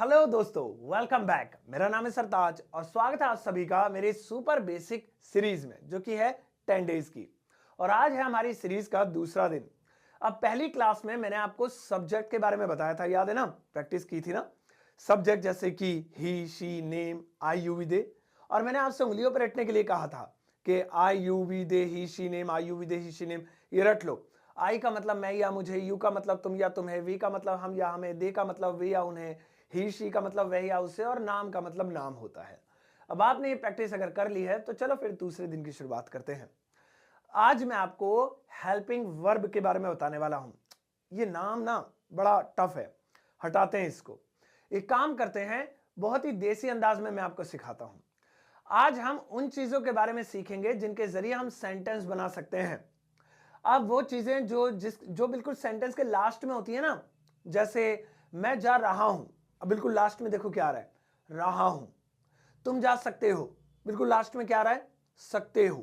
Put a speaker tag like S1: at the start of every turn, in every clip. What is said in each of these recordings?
S1: Hello दोस्तों, welcome back. मेरा नाम है सरताज और स्वागत है आप सभी का मेरे सुपर बेसिक सीरीज में जो कि है 10 डेज की। और आज है हमारी सीरीज का दूसरा दिन। अब पहली क्लास में मैंने आपको सब्जेक्ट के बारे में बताया था, याद है ना? प्रैक्टिस की थी ना सब्जेक्ट, जैसे कि he, she, name, I, you, we, they. और मैंने आपसे उंगलियों पर रटने के लिए कहा था कि I, you, we, they, he, she, name, I, you, we, they, he, she, name, ये रट लो। आई का मतलब मैं या मुझे, यू का मतलब तुम या तुम्हें, वी का मतलब हम या हमें, दे का मतलब वे या उन्हें, ही, शी का मतलब वह या उसे, और नाम का मतलब नाम होता है। अब आपने ये प्रैक्टिस अगर कर ली है तो चलो फिर दूसरे दिन की शुरुआत करते हैं। आज मैं आपको हेल्पिंग वर्ब के बारे में बताने वाला हूं। ये नाम ना बड़ा टफ है, हटाते हैं इसको। एक काम करते हैं, बहुत ही देसी अंदाज में मैं आपको सिखाता हूं। आज हम उन चीजों के बारे में सीखेंगे जिनके जरिए हम सेंटेंस बना सकते हैं। अब वो चीजें जो बिल्कुल सेंटेंस के लास्ट में होती है ना, जैसे मैं जा रहा हूं, अब बिल्कुल लास्ट में देखो क्या आ रहा है, रहा हूं। तुम जा सकते हो, बिल्कुल लास्ट में क्या आ रहा है, सकते हो।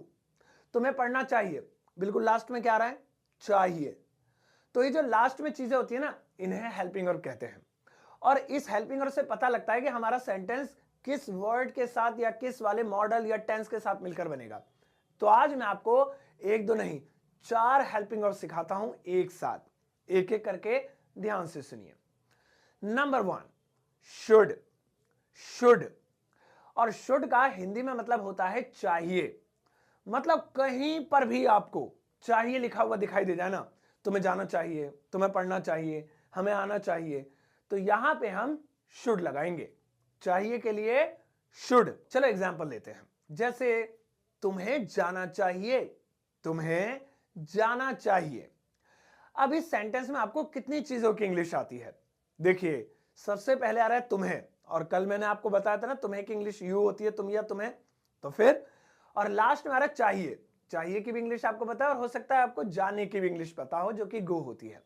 S1: तुम्हें पढ़ना चाहिए, बिल्कुल लास्ट में क्या आ रहा है, चाहिए। तो ये जो लास्ट में चीजें होती है ना, इन्हें हेल्पिंग वर्ब कहते हैं। और इस हेल्पिंग वर्ब से पता लगता है कि हमारा सेंटेंस किस वर्ड के साथ या किस वाले मॉडल या टेंस के साथ मिलकर बनेगा। तो आज मैं आपको एक दो नहीं, 4 हेल्पिंग वर्ब सिखाता हूं एक साथ, एक एक करके ध्यान से सुनिए। Number 1, should. शुड और शुड का हिंदी में मतलब होता है चाहिए। मतलब कहीं पर भी आपको चाहिए लिखा हुआ दिखाई दे जाए ना, तुम्हें जाना चाहिए, तुम्हें पढ़ना चाहिए, हमें आना चाहिए, तो यहां पे हम शुड लगाएंगे। चाहिए के लिए शुड। चलो एग्जांपल लेते हैं, जैसे तुम्हें जाना चाहिए, तुम्हें जाना चाहिए। अब इस सेंटेंस में आपको कितनी चीजों की इंग्लिश आती है? देखिए, सबसे पहले आ रहा है तुम्हें, और कल मैंने आपको बताया था ना तुम्हें की इंग्लिश यू होती है, तुम या तुम्हें। तो फिर और लास्ट में आ रहा है चाहिए। चाहिए की भी इंग्लिश आपको पता है, और हो सकता है आपको जाने की भी इंग्लिश पता हो, जो कि गो होती है।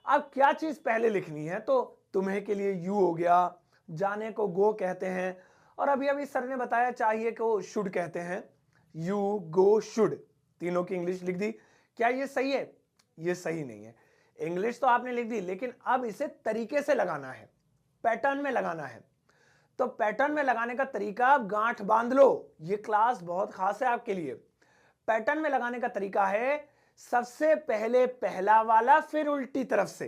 S1: अब क्या चीज पहले लिखनी है, तो तुम्हें के लिए यू हो गया, जाने को गो कहते हैं, और अभी अभी सर ने बताया चाहिए को शुड कहते हैं। यू, गो, शुड, तीनों की इंग्लिश लिख दी। क्या ये सही है? ये सही नहीं है। इंग्लिश तो आपने लिख दी, लेकिन अब इसे तरीके से लगाना है, पैटर्न में लगाना है। तो पैटर्न में लगाने का तरीका आप गांठ बांध लो, ये क्लास बहुत खास है आपके लिए। पैटर्न में लगाने का तरीका है, सबसे पहले पहला वाला, फिर उल्टी तरफ से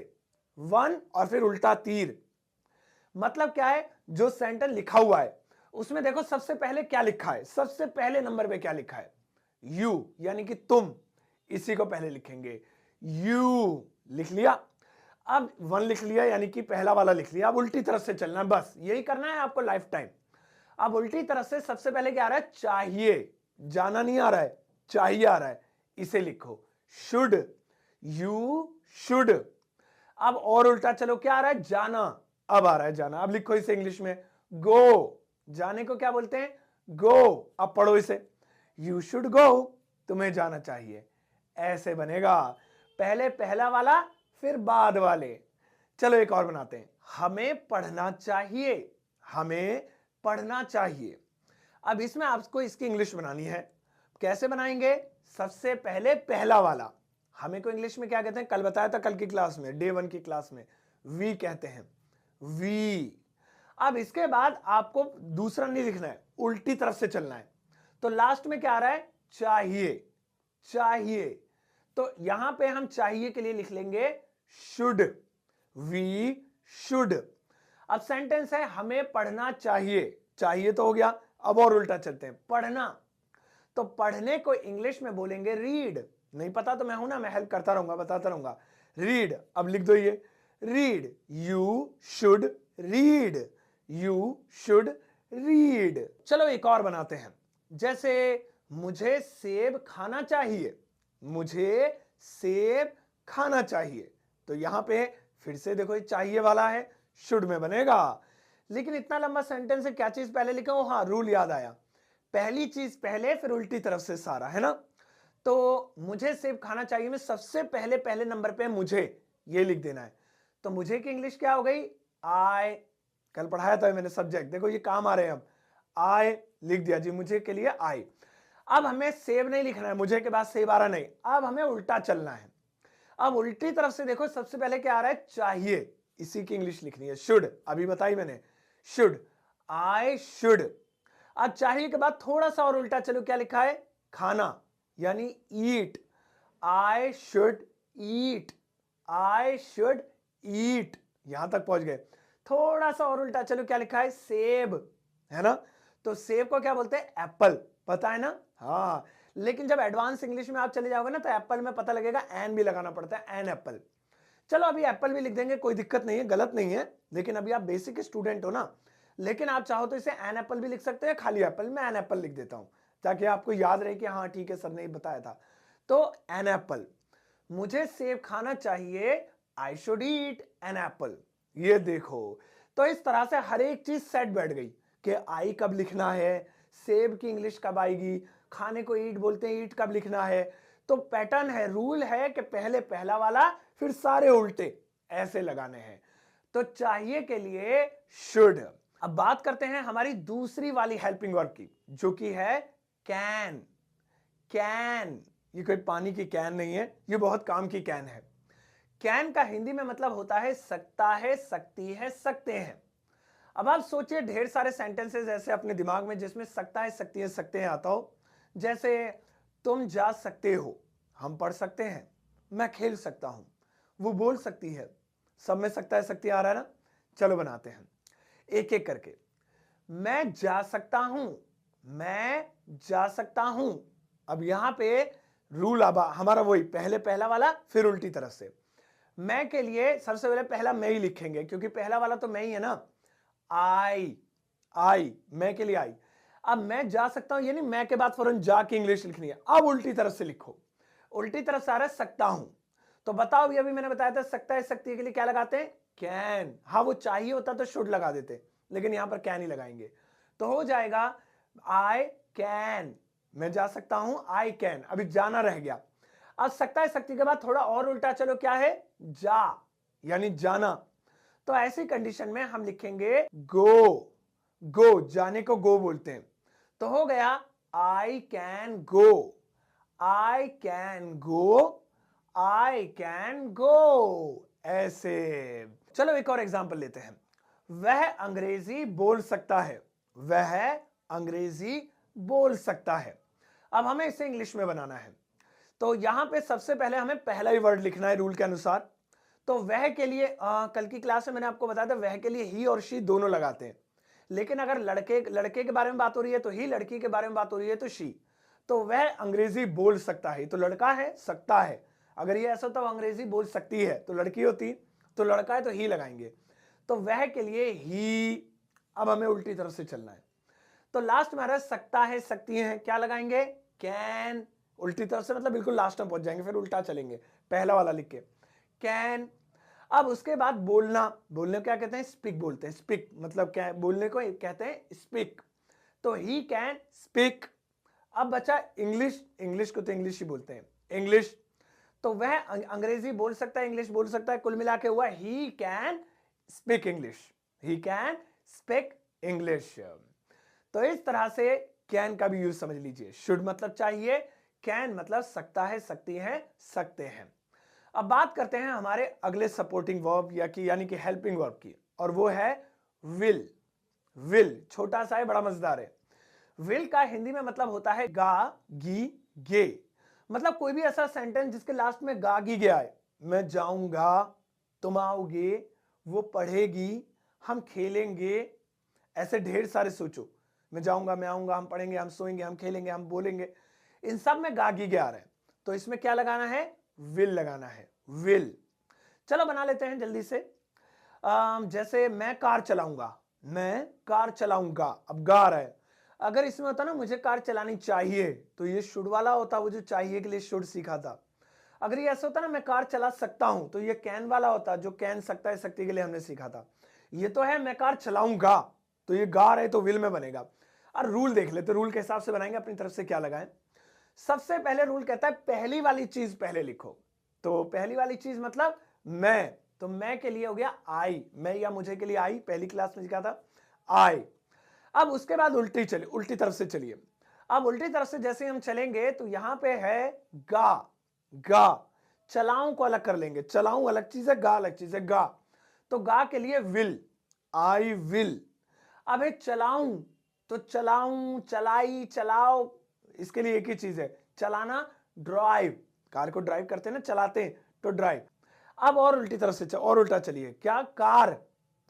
S1: 1 और फिर उल्टा तीर। मतलब क्या है, जो सेंटेंस लिखा हुआ है उसमें देखो सबसे पहले क्या लिखा है, सबसे पहले नंबर पे क्या लिखा है, यू, यानी कि तुम। इसी को पहले लिखेंगे, यू लिख लिया। अब 1 लिख लिया, यानी कि पहला वाला लिख लिया। अब उल्टी तरफ से चलना है, बस यही करना है आपको लाइफ टाइम। अब उल्टी तरफ से सबसे पहले क्या आ रहा है, चाहिए। जाना नहीं आ रहा है, चाहिए आ रहा है, इसे लिखो शुड, यू शुड। अब और उल्टा चलो, क्या आ रहा है, जाना। अब आ रहा है जाना, अब लिखो इसे इंग्लिश में, गो। जाने को क्या बोलते हैं, गो। अब पढ़ो इसे, यू शुड गो, तुम्हें जाना चाहिए। ऐसे बनेगा, पहले पहला वाला फिर बाद वाले। चलो एक और बनाते हैं, हमें पढ़ना चाहिए, हमें पढ़ना चाहिए। अब इसमें आपको इसकी इंग्लिश बनानी है। कैसे बनाएंगे? सबसे पहले पहला वाला, हमें को इंग्लिश में क्या कहते हैं, कल बताया था, कल की क्लास में, डे 1 की क्लास में, वी कहते हैं, वी। अब इसके बाद आपको दूसरा नहीं लिखना है, उल्टी तरफ से चलना है। तो लास्ट में क्या आ रहा है, चाहिए। चाहिए, तो यहां पे हम चाहिए के लिए लिख लेंगे शुड, वी शुड। अब सेंटेंस है, हमें पढ़ना चाहिए। चाहिए तो हो गया, अब और उल्टा चलते हैं, पढ़ना। तो पढ़ने को इंग्लिश में बोलेंगे रीड। नहीं पता तो मैं हूं ना, मैं हेल्प करता रहूंगा, बताता रहूंगा। रीड, अब लिख दो ये, read, you should read, you should read. चलो एक और बनाते हैं, जैसे मुझे सेब खाना चाहिए, मुझे सेब खाना चाहिए। तो यहां पे फिर से देखो, ये चाहिए वाला है, शुड में बनेगा। लेकिन इतना लंबा सेंटेंस है, क्या चीज पहले लिखा हो, हाँ रूल याद आया, पहली चीज पहले, फिर उल्टी तरफ से सारा, है ना? तो मुझे सेब खाना चाहिए में सबसे पहले पहले नंबर पे मुझे, ये लिख देना है। तो मुझे की इंग्लिश क्या हो गई, आई। कल पढ़ाया था मैंने सब्जेक्ट, देखो ये काम आ रहे हैं। अब आई लिख दिया जी, मुझे के लिए आई। अब हमें सेब नहीं लिखना है, मुझे के बाद सेब आ रहा नहीं, अब हमें उल्टा चलना है। अब उल्टी तरफ से देखो, सबसे पहले क्या आ रहा है, चाहिए, इसी की इंग्लिश लिखनी है शुड, अभी बताई मैंने। Should, I should. अब चाहिए के बाद थोड़ा सा और उल्टा चलो, क्या लिखा है? खाना, यानी ईट। I should eat, I should eat, यहां तक पहुंच गए। थोड़ा सा और उल्टा चलो, क्या लिखा है? सेब, है ना? तो सेब को क्या बोलते हैं? एप्पल, पता है ना? हाँ, लेकिन जब एडवांस इंग्लिश में आप चले जाओगे ना, तो एप्पल में पता लगेगा एन भी लगाना पड़ता है, एन एप्पल। चलो अभी एप्पल भी लिख देंगे, कोई दिक्कत नहीं है, गलत नहीं है, लेकिन अभी आप बेसिक स्टूडेंट हो ना। लेकिन आप चाहो तो इसे एन एप्पल भी लिख सकते हैं, खाली एप्पल में एन एप्पल लिख देता हूं, ताकि आपको याद रहे कि हाँ ठीक है सर ने बताया था। तो एन एप्पल, मुझे सेब खाना चाहिए, I should eat an apple. ये देखो, तो इस तरह से हर एक चीज सेट बैठ गई कि आई कब लिखना है, सेब की इंग्लिश कब आएगी, खाने को ईट बोलते हैं, ईट कब लिखना है। तो पैटर्न है, रूल है कि पहले पहला वाला, फिर सारे उल्टे ऐसे लगाने हैं। तो चाहिए के लिए शुड। अब बात करते हैं हमारी दूसरी वाली हेल्पिंग वर्ब की, जो कि है कैन। कैन, ये कोई पानी की कैन नहीं है, ये बहुत काम की कैन है। कैन का हिंदी में मतलब होता है सकता है, सकती है, सकते हैं। अब आप सोचिए ढेर सारे सेंटेंसेस ऐसे अपने दिमाग में जिसमें सकता है, सकती है, सकते हैं आता हो। जैसे तुम जा सकते हो, हम पढ़ सकते हैं, मैं खेल सकता हूं, वो बोल सकती है। सब में सकता है, सकती आ रहा है ना? चलो बनाते हैं एक एक करके। मैं जा सकता हूं, मैं जा सकता हूं। अब यहां पे रूल अब हमारा वही, पहले पहला वाला, फिर उल्टी तरफ से। मैं के लिए सबसे पहले पहला मैं ही लिखेंगे, क्योंकि पहला वाला तो मैं ही है ना। आई, आई, मैं के लिए आई। अब मैं जा सकता हूं, यानी मैं के बाद फौरन जा की इंग्लिश लिखनी है। अब उल्टी तरफ से लिखो, उल्टी तरफ से आ रहा है सकता हूं। तो बताओ, अभी मैंने बताया था सकता है, सकती है के लिए क्या लगाते हैं? कैन। हाँ, वो चाहिए होता तो शुड लगा देते, लेकिन यहां पर कैन ही लगाएंगे। तो हो जाएगा आई कैन, मैं जा सकता हूं, आई कैन। अभी जाना रह गया। अब सकता है, सकती के बाद थोड़ा और उल्टा चलो, क्या है? जा, यानी जाना। तो ऐसी कंडीशन में हम लिखेंगे गो। गो, जाने को गो बोलते हैं। तो हो गया I can go, I can go, I can go, ऐसे। चलो एक और एग्जांपल लेते हैं। वह अंग्रेजी बोल सकता है, वह अंग्रेजी बोल सकता है। अब हमें इसे इंग्लिश में बनाना है। तो यहां पे सबसे पहले हमें पहला ही वर्ड लिखना है रूल के अनुसार। तो वह के लिए कल की क्लास में मैंने आपको बताया था, वह के लिए ही और शी दोनों लगाते हैं। लेकिन अगर लड़के लड़के के बारे में बात हो रही है तो ही, लड़की के बारे में बात हो रही है तो शी। तो वह अंग्रेजी बोल सकता है, तो लड़का है, सकता है। अगर ये ऐसा होता तो अंग्रेजी बोल सकती है तो लड़की होती, तो लड़का है तो ही लगाएंगे। तो वह के लिए ही। अब हमें उल्टी तरफ से चलना है। तो लास्ट में आ रहा है सकता है, सकती है, क्या लगाएंगे? कैन। उल्टी तरफ से मतलब बिल्कुल लास्ट में पहुंच जाएंगे, फिर उल्टा चलेंगे, पहला वाला लिख के कैन। अब उसके बाद बोलना, बोलने को क्या कहते हैं? स्पीक बोलते हैं। स्पीक मतलब क्या है? बोलने को कहते हैं स्पीक। तो ही कैन स्पीक। अब बचा इंग्लिश, इंग्लिश को तो इंग्लिश ही बोलते हैं, इंग्लिश। तो वह अंग्रेजी बोल सकता है, इंग्लिश बोल सकता है, कुल मिला के हुआ he can speak English, he can speak English. तो इस तरह से कैन का भी यूज समझ लीजिए। शुड मतलब चाहिए, कैन मतलब सकता है, सकती है, सकते हैं। अब बात करते हैं हमारे अगले सपोर्टिंग वर्ब यानी कि हेल्पिंग वर्ब की, और वो है विल। विल छोटा सा है, बड़ा मजेदार है। विल का हिंदी में मतलब होता है गा, गी, गे। मतलब कोई भी ऐसा सेंटेंस जिसके लास्ट में गा, गी, गे आए। मैं जाऊंगा, तुम आओगे, वो पढ़ेगी, हम खेलेंगे, ऐसे ढेर सारे सोचो। मैं जाऊंगा, मैं आऊंगा, हम पढ़ेंगे, हम सोएंगे, हम खेलेंगे, हम बोलेंगे, इन सब में गा, गी, गे आ रहे हैं। तो इसमें क्या लगाना है? विल लगाना है, विल। चलो बना लेते हैं जल्दी से। जैसे मैं कार चलाऊंगा, मैं कार चलाऊंगा, अब गा रहा है। अगर इसमें होता ना मुझे कार चलानी चाहिए, तो ये शुड वाला होता, वो जो चाहिए के लिए शुड सीखा था। अगर ये ऐसा होता ना मैं कार चला सकता हूं, तो ये कैन वाला होता, जो कैन सकता है, सकती के लिए हमने सीखा था। ये तो है मैं कार चलाऊंगा, तो ये गा रहे तो विल में बनेगा। और रूल देख लेते, रूल के हिसाब से बनाएंगे, अपनी तरफ से क्या लगाएं। सबसे पहले रूल कहता है पहली वाली चीज पहले लिखो। तो पहली वाली चीज मतलब मैं, तो मैं के लिए हो गया आई, मैं या मुझे के लिए आई, पहली क्लास में लिखा था आई। अब उसके बाद उल्टी चलिए, उल्टी तरफ से चलिए। अब उल्टी तरफ से जैसे हम चलेंगे तो यहां पे है गा, गा। चलाऊं को अलग कर लेंगे, चलाऊं अलग चीज है, गा अलग चीज है, गा। तो गा के लिए विल, आई विल। अब है चलाऊं, तो चलाऊं, चलाई, चलाओ, इसके लिए एक ही चीज है, चलाना, ड्राइव। कार को ड्राइव करते हैं ना, चलाते हैं, तो ड्राइव। अब और उल्टी तरफ से और उल्टा चलिए, क्या, कार,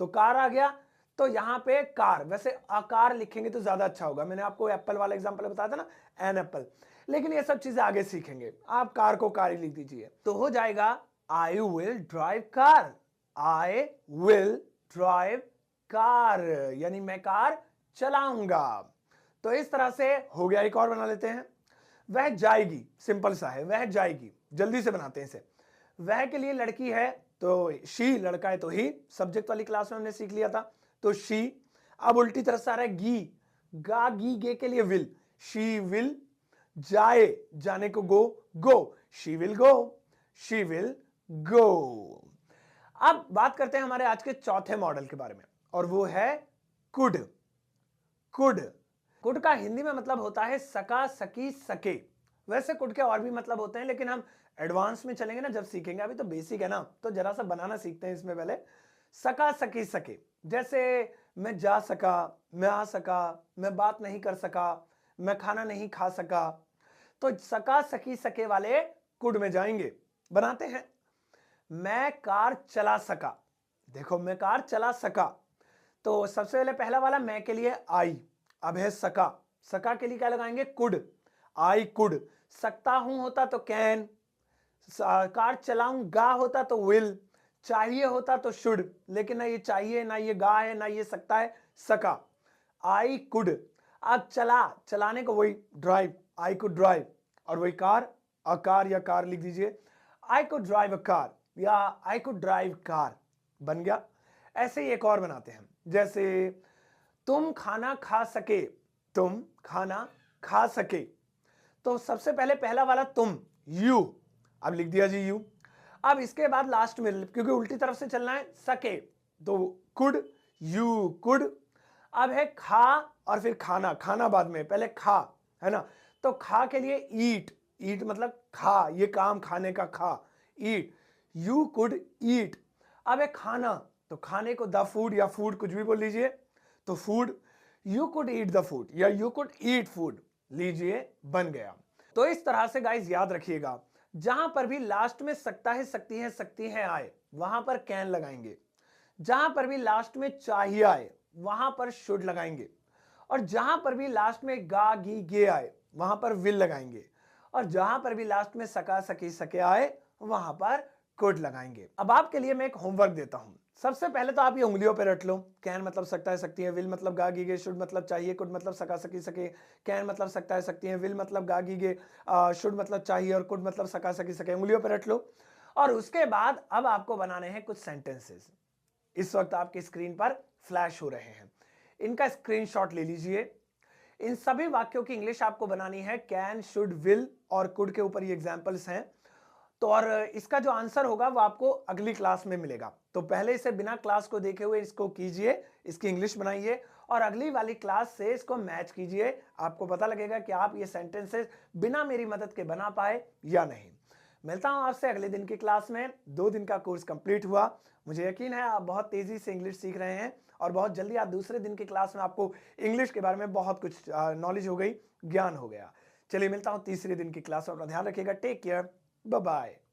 S1: तो कार आ गया, तो यहां पे कार, वैसे आकार लिखेंगे तो ज्यादा अच्छा होगा, मैंने आपको एप्पल वाला एग्जांपल बताया था ना, एन एप्पल, लेकिन ये सब चीजें आगे सीखेंगे, आप कार को कार ही लिख दीजिए, तो हो जाएगा I will drive car, I will drive car, यानी मैं कार चलाऊंगा। तो इस तरह से हो गया। एक और बना लेते हैं, वह जाएगी, सिंपल सा है, वह जाएगी, जल्दी से बनाते हैं इसे। वह के लिए लड़की है तो शी, लड़का है तो ही, सब्जेक्ट वाली क्लास में हमने सीख लिया था, तो शी। अब उल्टी तरफ से आ रहा है गी, गा, गी, गे के लिए विल, शी विल, जाए, जाने को go, go, she will go, she will go. अब बात करते हैं हमारे आज के चौथे मॉडल के बारे में, और वो है कुड। कुड, कुड का हिंदी में मतलब होता है सका, सकी, सके। वैसे कुड के और भी मतलब होते हैं, लेकिन हम एडवांस में चलेंगे ना जब सीखेंगे, अभी तो बेसिक है ना, तो जरा सा बनाना सीखते हैं इसमें पहले। सका, सकी, सके, जैसे मैं जा सका, मैं आ सका, मैं बात नहीं कर सका, मैं खाना नहीं खा सका, तो सका, सकी, सके वाले कुड में जाएंगे। बनाते हैं, मैं कार चला सका, देखो मैं कार चला सका, तो सबसे पहले पहला वाला मैं के लिए आई, अब है सका, सका के लिए क्या लगाएंगे, कुड, आई कुड। सकता हूं होता तो कैन, कार चलाऊंगा होता तो विल, चाहिए होता तो शुड, लेकिन ना ये चाहिए, ना ये गा है, ना ये सकता है, सका, आई कुड। अब चला, चलाने को वही ड्राइव, आई कुड ड्राइव, और वही कार, अ कार या कार लिख दीजिए, I could drive a car या आई कुड ड्राइव कार, बन गया। ऐसे ही एक और बनाते हैं, जैसे तुम खाना खा सके, तुम खाना खा सके, तो सबसे पहले पहला वाला तुम, यू, अब लिख दिया जी यू। अब इसके बाद लास्ट में, क्योंकि उल्टी तरफ से चलना है, सके, तो कुड, यू कुड। अब है खा और फिर खाना, खाना बाद में, पहले खा, है ना, तो खा के लिए ईट, ईट मतलब खा, ये काम खाने का, खा, ईट, यू कुड ईट। अब है खाना, तो खाने को द फूड या फूड कुछ भी बोल लीजिए, तो food, you could eat the food या यू कुड ईट फूड, लीजिए, बन गया। तो इस तरह से गाइस याद रखिएगा, जहां पर भी लास्ट में सकता है, सकती है आए, वहां पर कैन लगाएंगे, जहां पर भी लास्ट में चाहिए आए, वहां पर शुड लगाएंगे, और जहां पर भी लास्ट में गा, गी, गे आए, वहां पर विल लगाएंगे, और जहां पर भी लास्ट में सका, सकी, सके आए, वहां पर कुड लगाएंगे। अब आपके लिए मैं एक होमवर्क देता हूं, सबसे पहले तो आप ये उंगलियों पे रट लो, कैन मतलब सकता है, सकती है, विल मतलब गा, गी, गे, शुड मतलब चाहिए, कुड मतलब सका, सकी, सके, कैन मतलब सकता है, सकती है, विल मतलब गा, गी, गे, शुड मतलब चाहिए, और कुड मतलब सका, सकी, सके, उंगलियों पे रट लो। और उसके बाद अब आपको बनाने हैं कुछ सेंटेंसेस, इस वक्त आपकी स्क्रीन पर फ्लैश हो रहे हैं, इनका स्क्रीनशॉट ले लीजिए। इन सभी वाक्यों की इंग्लिश आपको बनानी है, कैन, शुड, विल और कुड के ऊपर ये एग्जांपल्स हैं। तो और इसका जो आंसर होगा वो आपको अगली क्लास में मिलेगा, तो पहले इसे बिना क्लास को देखे हुए इसको कीजिए, इसकी इंग्लिश बनाइए, और अगली वाली क्लास से इसको मैच कीजिए, आपको पता लगेगा कि आप ये सेंटेंसेस बिना मेरी मदद के बना पाए या नहीं। मिलता हूं आपसे अगले दिन की क्लास में। 2 दिन का कोर्स कंप्लीट हुआ, मुझे यकीन है आप बहुत तेजी से इंग्लिश सीख रहे हैं, और बहुत जल्दी आप दूसरे दिन की क्लास में आपको इंग्लिश के बारे में बहुत कुछ नॉलेज हो गई, ज्ञान हो गया। चलिए मिलता हूं तीसरे दिन की क्लास में, अपना ध्यान रखिएगा, टेक केयर, बाय बाय।